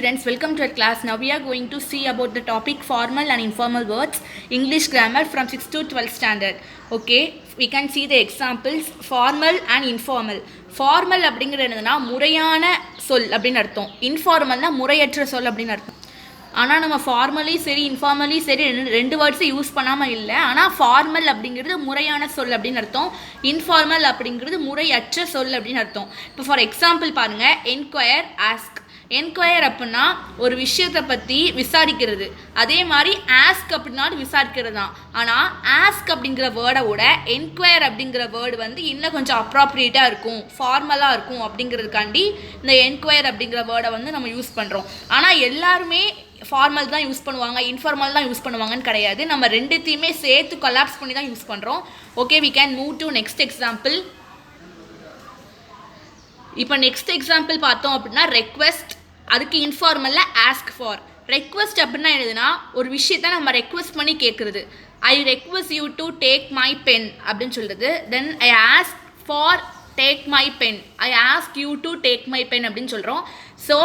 Friends, welcome to our class. Now we are going to see about the topic formal and informal words, English grammar from 6th to 12th standard. Okay, we can see the examples. Formal and informal. Formal அப்படிங்கிறது என்னதுன்னா முறையான சொல் அப்படின்னு அர்த்தம். இன்ஃபார்மல்னா முறையற்ற சொல் அப்படின்னு அர்த்தம். ஆனால் நம்ம ஃபார்மலி சரி இன்ஃபார்மலி சரி ரெண்டு வேர்ட்ஸை யூஸ் பண்ணாமல் இல்லை. ஆனால் ஃபார்மல் அப்படிங்கிறது முறையான சொல் அப்படின்னு அர்த்தம். இன்ஃபார்மல் அப்படிங்கிறது முறையற்ற சொல் அப்படின்னு அர்த்தம். இப்போ ஃபார் எக்ஸாம்பிள் பாருங்கள், என்கொயர், ஆஸ்க். என்கொயர் அப்படின்னா ஒரு விஷயத்தை பற்றி விசாரிக்கிறது, அதே மாதிரி ஆஸ்க் அப்படின்னாலும் விசாரிக்கிறது தான். ஆனால் ஆஸ்க் அப்படிங்கிற வேர்டை விட என்கொயர் அப்படிங்கிற வேர்டு வந்து இன்னும் கொஞ்சம் அப்ராப்ரியேட்டாக இருக்கும், ஃபார்மலாக இருக்கும் அப்படிங்கிறதுக்காண்டி இந்த என்கொயர் அப்படிங்கிற வேர்டை வந்து நம்ம யூஸ் பண்ணுறோம். ஆனால் எல்லாருமே ஃபார்மல் தான் யூஸ் பண்ணுவாங்க, இன்ஃபார்மல் தான் யூஸ் பண்ணுவாங்கன்னு கிடையாது. நம்ம ரெண்டுத்தையுமே சேர்த்து கொலாப்ஸ் பண்ணி தான் யூஸ் பண்ணுறோம். Okay, we can move to next example. இப்போ நெக்ஸ்ட் எக்ஸாம்பிள் பார்த்தோம் அப்படின்னா ரெக்வெஸ்ட். அதுக்கு இன்ஃபார்மலில் ஆஸ்க் ஃபார். ரெக்வெஸ்ட் அப்படின்னா என்னதுன்னா ஒரு விஷயத்தை நம்ம ரெக்வெஸ்ட் பண்ணி கேட்குறது. I request you to take my pen அப்படின்னு சொல்கிறது. Then I ask for take my pen, I ask you to take my pen அப்படின்னு சொல்கிறோம். So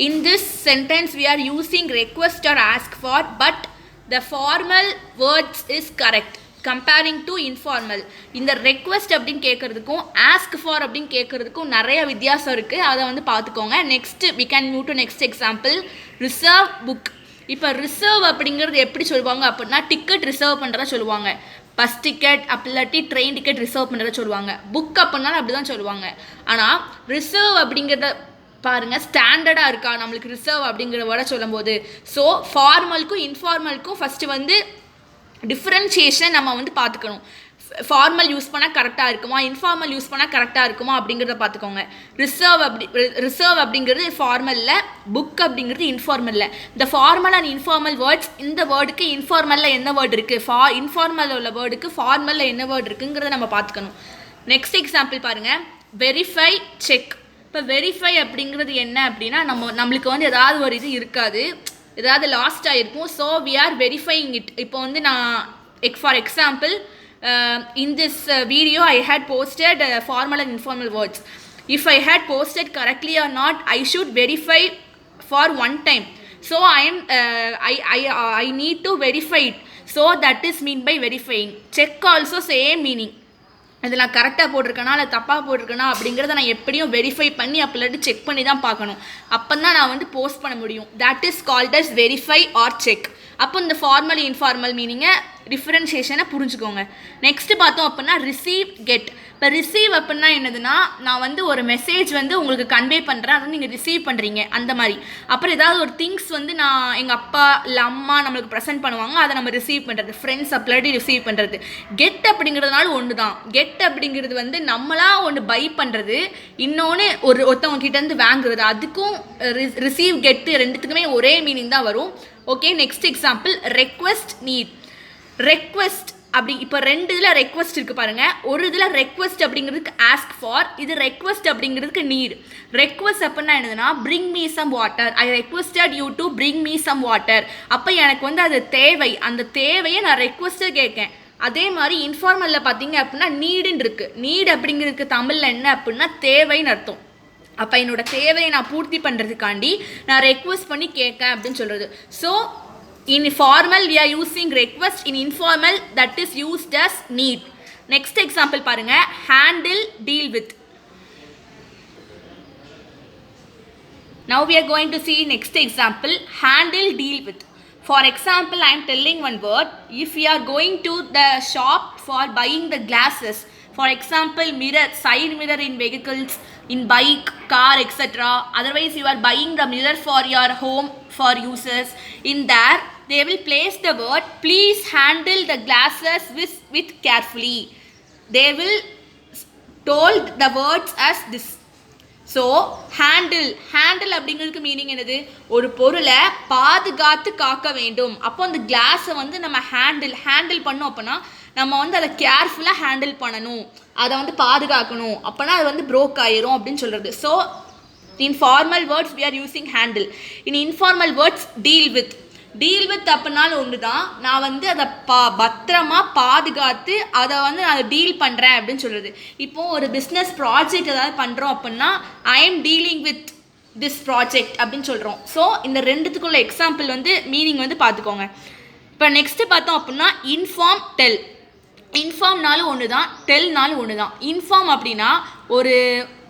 in this sentence we are using request or ask for, but the formal words is correct comparing to informal. இந்த request அப்படின்னு கேட்குறதுக்கும் ask for அப்படின்னு கேட்குறதுக்கும் நிறைய வித்தியாசம் இருக்குது, அதை வந்து பார்த்துக்கோங்க. Next we can move to next example. Reserve book. இப்போ ரிசர்வ் அப்படிங்கிறது எப்படி சொல்லுவாங்க அப்படின்னா டிக்கெட் ரிசர்வ் பண்ணுறதா சொல்லுவாங்க. பஸ் டிக்கெட் அப்படி இல்லாட்டி ட்ரெயின் டிக்கெட் ரிசர்வ் பண்ணுறதா சொல்லுவாங்க. புக் அப்படின்னாலும் அப்படி தான் சொல்லுவாங்க. ஆனால் ரிசர்வ் அப்படிங்கிறத பாருங்கள், ஸ்டாண்டர்டாக இருக்கா நம்மளுக்கு ரிசர்வ் அப்படிங்கிற வேர்டை சொல்லும் போது. ஸோ ஃபார்மலுக்கும் இன்ஃபார்மலுக்கும் ஃபஸ்ட்டு வந்து டிஃப்ரென்ஷியேஷன் நம்ம வந்து பார்த்துக்கணும். ஃபார்மல் யூஸ் பண்ணால் கரெக்டாக இருக்குமா, இன்ஃபார்மல் யூஸ் பண்ணால் கரெக்டாக இருக்குமா அப்படிங்கிறத பார்த்துக்கோங்க. ரிசர்வ் அப்படிங்கிறது ஃபார்மலில், புக் அப்படிங்கிறது இன்ஃபார்மலில். இந்த ஃபார்மல் அண்ட் இன்ஃபார்மல் வேர்ட்ஸ், இந்த வேர்டுக்கு இன்ஃபார்மலில் என்ன வேர்டு இருக்குது, இன்ஃபார்மலில் உள்ள வேர்டுக்கு ஃபார்மலில் என்ன வேர்டு இருக்குங்கிறத நம்ம பார்த்துக்கணும். நெக்ஸ்ட் எக்ஸாம்பிள் பாருங்கள், வெரிஃபை, செக். இப்போ வெரிஃபை அப்படிங்கிறது என்ன அப்படின்னா நம்மளுக்கு வந்து ஏதாவது ஒரு இது இருக்காது, ஏதாவது லாஸ்ட் ஆகிருக்கும். So we are verifying it. இப்போ வந்து நான் for example in this video I had posted formal and informal words. If I had posted correctly or not, I should verify for one time. So I need to verify it. So that is mean by verifying. Check also same meaning. இதில் நான் கரெக்டாக போட்டிருக்கேனா இல்லை தப்பாக போட்டிருக்கேனா அப்படிங்கிறத நான் எப்படியும் verify பண்ணி அப்படி செக் பண்ணி தான் பார்க்கணும். அப்போ தான் நான் வந்து போஸ்ட் பண்ண முடியும். That is called as verify or check. அப்போ இந்த ஃபார்மல் இன்ஃபார்மல் மீனிங்கை டிஃப்ரென்ஷியேஷனை புரிஞ்சுக்கோங்க. நெக்ஸ்ட்டு பார்த்தோம் அப்படின்னா ரிசீவ், கெட். இப்போ ரிசீவ் அப்படின்னா என்னதுன்னா நான் வந்து ஒரு மெசேஜ் வந்து உங்களுக்கு கன்வே பண்ணுறேன், அதை நீங்கள் ரிசீவ் பண்ணுறீங்க அந்த மாதிரி. அப்புறம் ஏதாவது ஒரு திங்ஸ் வந்து நான் எங்கள் அப்பா இல்லை அம்மா நம்மளுக்கு ப்ரெசென்ட் பண்ணுவாங்க, அதை நம்ம ரிசீவ் பண்ணுறது. ஃப்ரெண்ட்ஸ் அப்படி ரிசீவ் பண்ணுறது. கெட் அப்படிங்கிறதுனால ஒன்று தான். கெட் அப்படிங்கிறது வந்து நம்மளாக ஒன்று பை பண்ணுறது, இன்னொன்று ஒருத்தவங்க கிட்டேருந்து வாங்குறது. அதுக்கும் ரிசீவ், கெட்டு ரெண்டுத்துக்குமே ஒரே மீனிங் தான் வரும். Okay, next example request, need. Request அப்படி இப்போ ரெண்டு இதில் ரெக்வெஸ்ட் இருக்குது பாருங்கள். ஒரு இதில் ரெக்வெஸ்ட் அப்படிங்கிறதுக்கு ஆஸ்க் ஃபார், இது ரெக்வெஸ்ட் அப்படிங்கிறதுக்கு நீட். ரெக்வெஸ்ட் அப்படின்னா என்னதுன்னா bring me some water, I requested you to bring me some water. அப்போ எனக்கு வந்து அது தேவை, அந்த தேவையை நான் ரெக்வெஸ்ட்டாக கேட்கேன். அதே மாதிரி இன்ஃபார்மலில் பார்த்தீங்க அப்படின்னா நீடுன்னு இருக்குது. நீட் அப்படிங்கிறதுக்கு தமிழில் என்ன அப்படின்னா தேவைன்னு அர்த்தம். அப்போ என்னோடய தேவையை நான் பூர்த்தி பண்ணுறதுக்காண்டி நான் ரெக்வெஸ்ட் பண்ணி கேட்கேன் அப்படின்னு சொல்கிறது. So in formal we are using request, in informal that is used as need. Next example பாருங்க, handle, deal with. Now we are going to see next example, handle, deal with. For example, I am telling one word. If you are going to the shop for buying the glasses, for example mirror, side mirror in vehicles, in bike, car, etc. Otherwise you are buying the mirror for your home for users. In there they will place the word please handle the glasses with carefully. They will told the words as this. So handle அப்படிங்கிறதுக்கு meaning என்னது, ஒரு பொருளை பாதுகாத்து காக்க வேண்டும். அப்போ அந்த கிளாஸை வந்து நம்ம ஹேண்டில் பண்ணோம் அப்படின்னா நம்ம வந்து அதை கேர்ஃபுல்லாக ஹேண்டில் பண்ணணும், அதை வந்து பாதுகாக்கணும். அப்போனா அது வந்து ப்ரோக் ஆயிரும் அப்படின்னு சொல்கிறது. So in formal words we are using handle. In informal words deal with. Deal with அப்படின்னாலும் ஒன்று தான். நான் வந்து அதை பத்திரமா பாதுகாத்து அதை வந்து நான் டீல் பண்ணுறேன் அப்படின்னு சொல்கிறது. இப்போது ஒரு பிஸ்னஸ் ப்ராஜெக்ட் ஏதாவது பண்ணுறோம் அப்படின்னா I am dealing with this project அப்படின்னு சொல்கிறோம். ஸோ இந்த ரெண்டுத்துக்குள்ள எக்ஸாம்பிள் வந்து மீனிங் வந்து பார்த்துக்கோங்க. இப்போ நெக்ஸ்ட்டு பார்த்தோம் அப்படின்னா இன்ஃபார்ம் டெல். இன்ஃபார்ம்னாலும் ஒன்று தான், டெல்னாலும் ஒன்று தான். இன்ஃபார்ம் அப்படின்னா ஒரு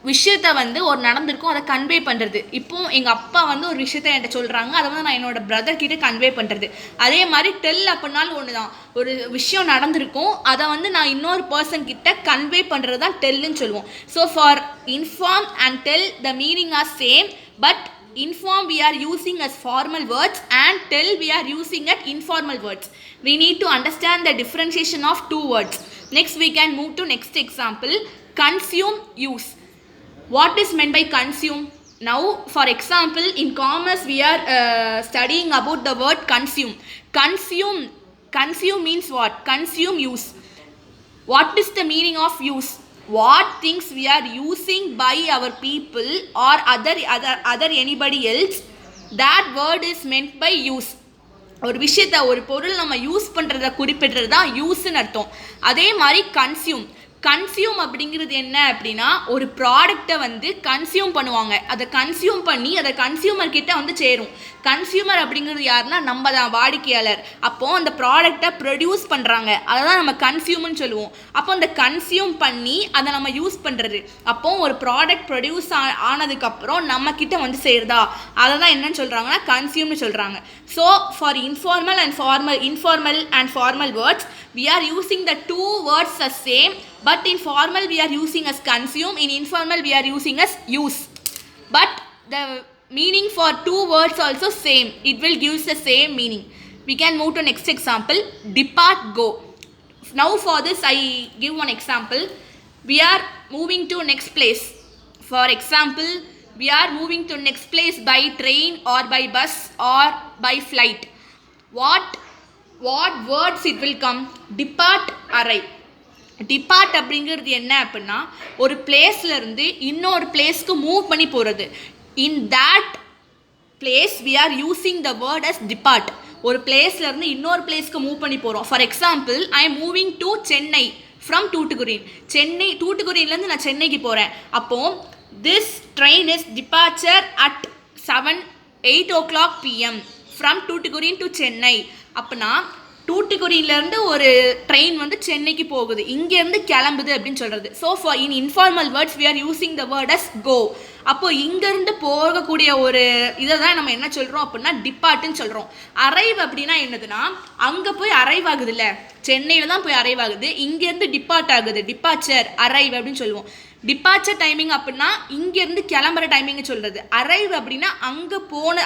விஷயத்த வந்து ஒரு நடந்திருக்கும் அதை கன்வே பண்ணுறது. இப்போது எங்கள் அப்பா வந்து ஒரு விஷயத்த என்கிட்ட சொல்கிறாங்க, அதை வந்து நான் என்னோட பிரதர் கிட்டே கன்வே பண்ணுறது. அதே மாதிரி டெல் அப்படின்னாலும் ஒன்று தான், ஒரு விஷயம் நடந்திருக்கும் அதை வந்து நான் இன்னொரு பர்சன் கிட்ட கன்வே பண்ணுறது தான் டெல்லுன்னு சொல்லுவோம். So for inform and tell the meaning R same, but inform we are using as formal words and tell we are using as informal words. We need to understand the differentiation of two words. Next we can move to next example, consume, use. What is meant by consume? Now for example in commerce we are studying about the word consume. Consume means what? Consume, use. What is the meaning of use? What things we are using by our people or other anybody else, that word is meant by use. ஒரு விஷயத்தை ஒரு பொருள் நம்ம use பண்ணுறத குறிப்பிடுறது தான் யூஸ்ன்னு அர்த்தம். அதே மாதிரி கன்சியூம் அப்படிங்கிறது என்ன அப்படின்னா ஒரு ப்ராடக்டை வந்து கன்சியூம் பண்ணுவாங்க, அதை கன்சியூம் பண்ணி அதை கன்சியூமர் கிட்ட வந்து சேரும். கன்சியூமர் அப்படிங்கிறது யாருன்னா நம்ம தான், வாடிக்கையாளர். அப்போது அந்த ப்ராடக்டை ப்ரொடியூஸ் பண்ணுறாங்க, அதை தான் நம்ம கன்சியூம்னு சொல்லுவோம். அப்போ அந்த கன்சியூம் பண்ணி அதை நம்ம யூஸ் பண்ணுறது. அப்போது ஒரு ப்ராடக்ட் ப்ரொடியூஸ் ஆனதுக்கப்புறம் நம்ம கிட்ட வந்து சேருதா, அதை தான் என்னன்னு சொல்கிறாங்கன்னா கன்சியூம்னு சொல்கிறாங்க. So for informal and formal words we are using the two words as same, but in formal we are using as consume, in informal we are using as use, but the meaning for two words also same, it will give the same meaning. We can move to next example, depart, go. Now for this I give one example. We are moving to next place. For example, we are moving to next place by train or by bus or by flight. What words it will come? Depart, arrive. Depart அப்படிங்கிறது என்ன அப்படின்னா ஒரு பிளேஸ்லேருந்து இன்னொரு பிளேஸ்க்கு move பண்ணி போகிறது. In that place we are using the word as depart. ஒரு பிளேஸ்லேருந்து இன்னொரு பிளேஸ்க்கு மூவ் பண்ணி போகிறோம். For example I am moving to Chennai from Tuticorin. டூட்டுக்குரின்லேருந்து நான் சென்னைக்கு போகிறேன். அப்போது this train is departure at 8 o'clock PM from Tuticorin to Chennai. அப்படின்னா டூட்டுக்குரியிலேருந்து ஒரு ட்ரெயின் வந்து சென்னைக்கு போகுது, இங்கேருந்து கிளம்புது அப்படின்னு சொல்கிறது. So for in informal words we are using the word as go. அப்போது இங்கேருந்து போகக்கூடிய ஒரு இதை தான் நம்ம என்ன சொல்கிறோம் அப்படின்னா டிபார்ட்டுன்னு சொல்கிறோம். அரைவ் அப்படின்னா என்னதுன்னா அங்கே போய் அரைவ் ஆகுது, இல்லை சென்னையில் தான் போய் அரைவ் ஆகுது, இங்கேருந்து டிபார்ட் ஆகுது, டிபார்ச்சர் அரைவ் அப்படின்னு சொல்லுவோம். டிபார்ச்சர் டைமிங் அப்படின்னா இங்கேருந்து கிளம்புற டைமிங் சொல்கிறது. அரைவ் அப்படின்னா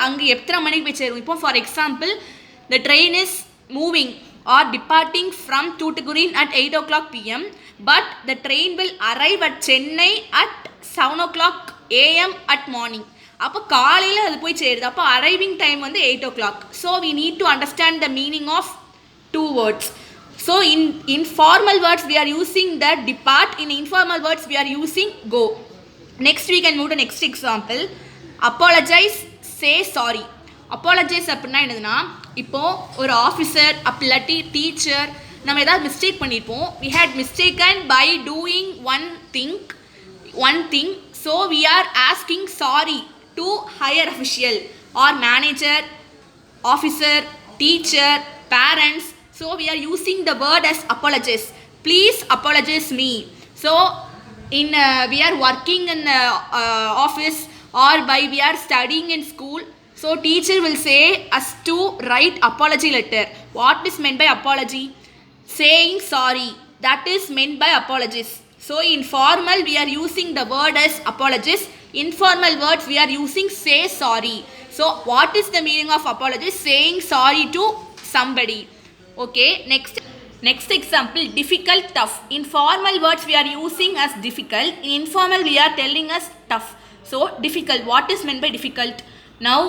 அங்கே எத்தனை மணிக்கு போய் சேரும். இப்போ for example the train is moving or departing from Tuticorin at 8 o'clock PM, but the train will arrive at Chennai at 7 o'clock AM at morning. அப்போ காலையில் அது போய் சேருது. அப்போ அரைவிங் டைம் வந்து 8 o'clock. So we need to understand the meaning of two words. So in formal words we are using the depart, in informal words we are using go. Next we can move to next example, apologize, say sorry. Apologise அப்படின்னா என்னதுன்னா இப்போது ஒரு officer அப்படிலாட்டி teacher நம்ம ஏதாவது mistake பண்ணியிருப்போம். we had mistaken by doing one thing, so we are asking sorry to higher official or manager, officer, teacher, parents. So we are using the word as apologize. Please apologize me. So in we are working in office or we are studying in school. So teacher will say us to write apology letter. What is meant by apology? Saying sorry. That is meant by apologies. So in formal we are using the word as apologies. Informal words we are using say sorry. So what is the meaning of apology? Saying sorry to somebody. Okay, next example, difficult, tough. In formal words we are using as difficult. In informal we are telling us tough. So difficult. What is meant by difficult? Now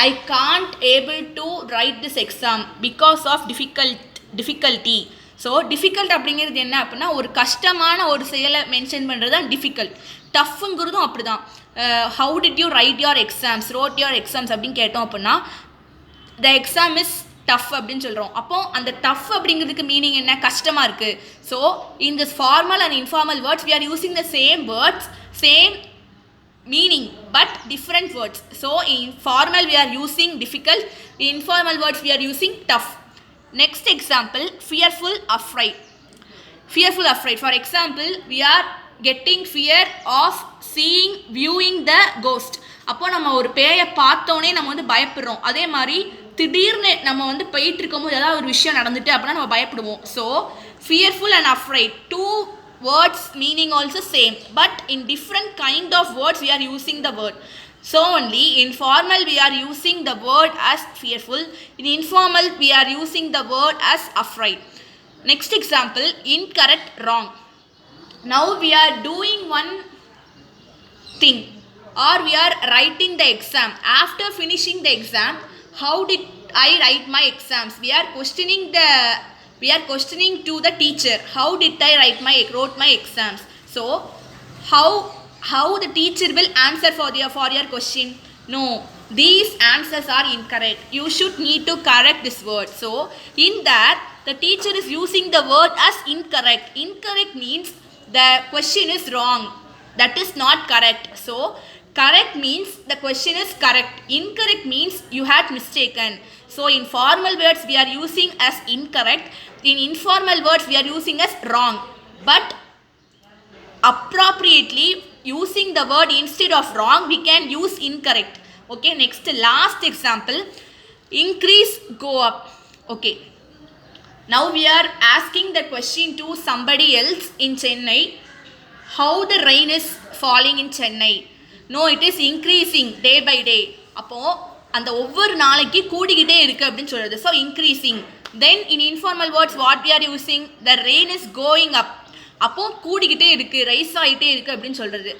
I can't able to write this exam because of difficulty. So difficult அப்படிங்கிறது என்ன அப்படின்னா ஒரு கஷ்டமான ஒரு செயலை mention பண்ணுறது தான் difficult. டஃப்புங்கிறதும் அப்படி தான். How did you right your exams, road your exams அப்படின்னு கேட்டோம் அப்படின்னா த எக்ஸாம் இஸ் டஃப் அப்படின்னு சொல்கிறோம். அப்போது அந்த டஃப் அப்படிங்கிறதுக்கு மீனிங் என்ன? கஷ்டமாக இருக்குது. So in this formal and informal words we are using the same words, same meaning but different words. So in formal we are using difficult, in informal words we are using tough. Next example, fearful, afraid. Fearful, afraid. For example, we are getting fear of seeing, viewing the ghost. அப்போ நம்ம ஒரு பேயை பார்த்தோன்னே நம்ம வந்து பயப்படுறோம். அதே மாதிரி திடீர்னு நம்ம வந்து போயிட்டு இருக்கும்போது ஏதாவது ஒரு விஷயம் நடந்துட்டு அப்படின்னா நம்ம பயப்படுவோம். So fearful and afraid, two words meaning also same, but in different kind of words we are using the word. So only in formal we are using the word as fearful, in informal we are using the word as afraid. Next example, incorrect, wrong. Now we are doing one thing or we are writing the exam. After finishing the exam, how did I write my exams? We are questioning to the teacher, how did I wrote my exams? So how the teacher will answer for your question? No, these answers are incorrect, you should need to correct this word. So in that the teacher is using the word as incorrect. Incorrect means the question is wrong, that is not correct. So correct means the question is correct, incorrect means you had mistaken. So in formal words we are using as incorrect, in informal words we are using as wrong, but appropriately using the word instead of wrong we can use incorrect. Okay, next last example, increase, go up. Okay, now we are asking the question to somebody else in Chennai, how the rain is falling in Chennai. No, it is increasing day by day. அப்போ அந்த ஒவ்வொரு நாளைக்கு கூடிக்கிட்டே இருக்கு அப்படின்னு சொல்றது. So increasing. Then in informal words what we are using, the rain is going up. அப்போ கூடிக்கிட்டே இருக்கு, ரைஸ் ஆகிட்டே இருக்கு அப்படின்னு சொல்றது.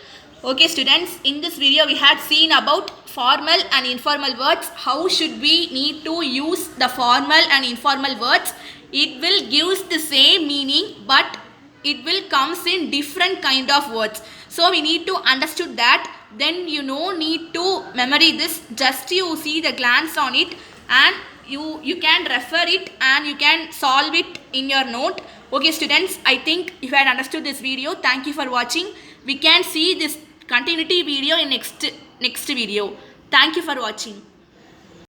Okay students, in this video we had seen about formal and informal words. How should we need to use the formal and informal words? It will gives the same meaning but it will comes in different kind of words. So we need to understood that. Then you no need to memory this, just you see the glance on it and you can refer it and you can solve it in your note. Okay students, I think if you had understood this video, thank you for watching. We can see this continuity video in next video. Thank you for watching.